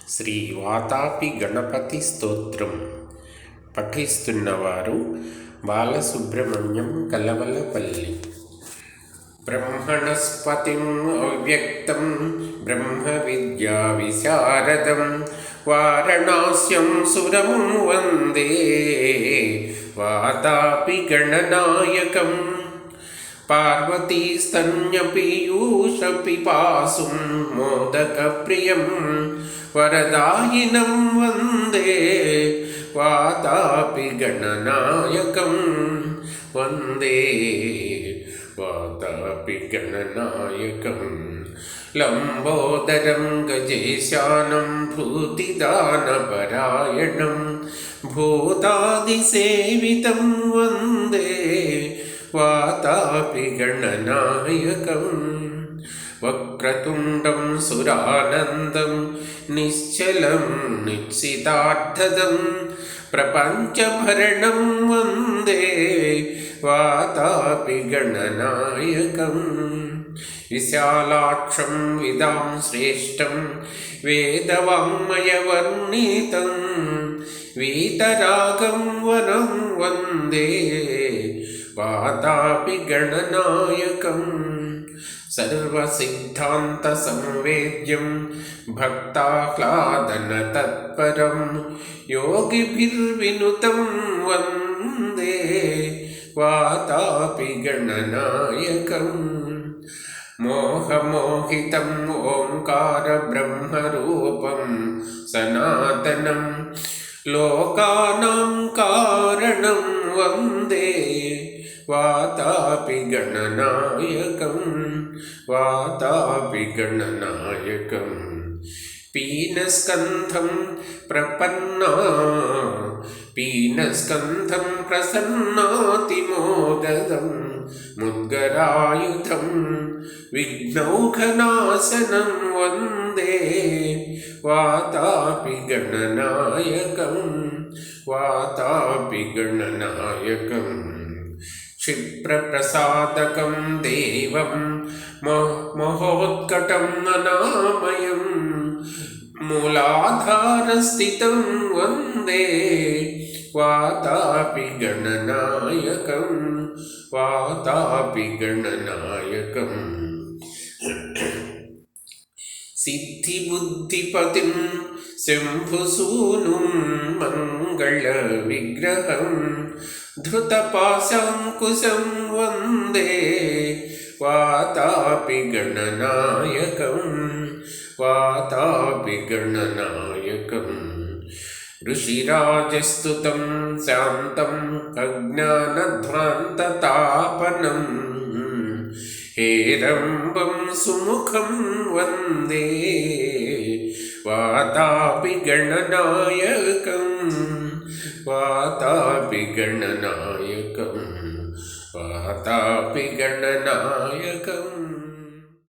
శ్రీ వాతాపి గణపతి స్తోత్రం పఠిస్తున్నవారు బాలసుబ్రహ్మణ్యం కలవలపల్లి. బ్రహ్మణస్పతిం అవ్యక్తం బ్రహ్మ విద్యా విశారదం వారణాస్యం సురం వందే వాతాపి గణనాయకం. పార్వతీస్తన్యపీయూషపిపాసుం మోదకప్రియం వరదాయినం వందే వాతాపి గణనాయకం. వందే వాతాపి గణనాయకం. లంబోదరం గజేశానం భూతిదానపరాయణం భూతాదిసేవితం వందే వాతాపి గణనాయకం. వక్రతుండం సురానందం నిశ్చలం నిశ్చితార్థదం ప్రపంచభరణం వందే వాతాపి గణనాయకం. విశాలాక్షం విదాం శ్రేష్టం వేదవాङ्मयవర్ణితం వీతరాగం వనం వందే వాతాపి గణనాయకం. సర్వసిద్ధాంత సంవేద్యం భక్తాహ్లాదన తత్పరం యోగిభిర్వినుతం వందే వాతాపి గణనాయకం. మోహమోహితం ఓంకార బ్రహ్మరూపం సనాతనం లోకానాం కారణం వందే వాతాపి గణనాయకం. వాతాపి గణనాయకం. పీనస్కంధం ప్రపన్నా పీనస్కంధం ప్రసన్నాతిమోదదం ముద్గరాయుధం విఘ్నౌఘనాశనం వందే వాతాపి గణనాయకం. వాతాపి గణనాయకం. క్షిప్రప్రసాదకం దేవం మహోత్కటం అనామయం మూలాధారస్థితం వందే వాతాపి గణనాయకం. వాతాపి గణనాయకం. సిద్ధిబుద్ధిపతిం శంభుసూనుం మంగళ విగ్రహం ధృతపాశాంకుశం వందే వాతాపి గణనాయకం. వాతాపి గణనాయకం. ఋషిరాజస్తుతం శాంతం అజ్ఞానధ్వాంతతాపనం హేరంబం సుముఖం వందే వాతాపి గణనాయకం. వాతాపి గణనాయకం. వాతాపి గణనాయకం.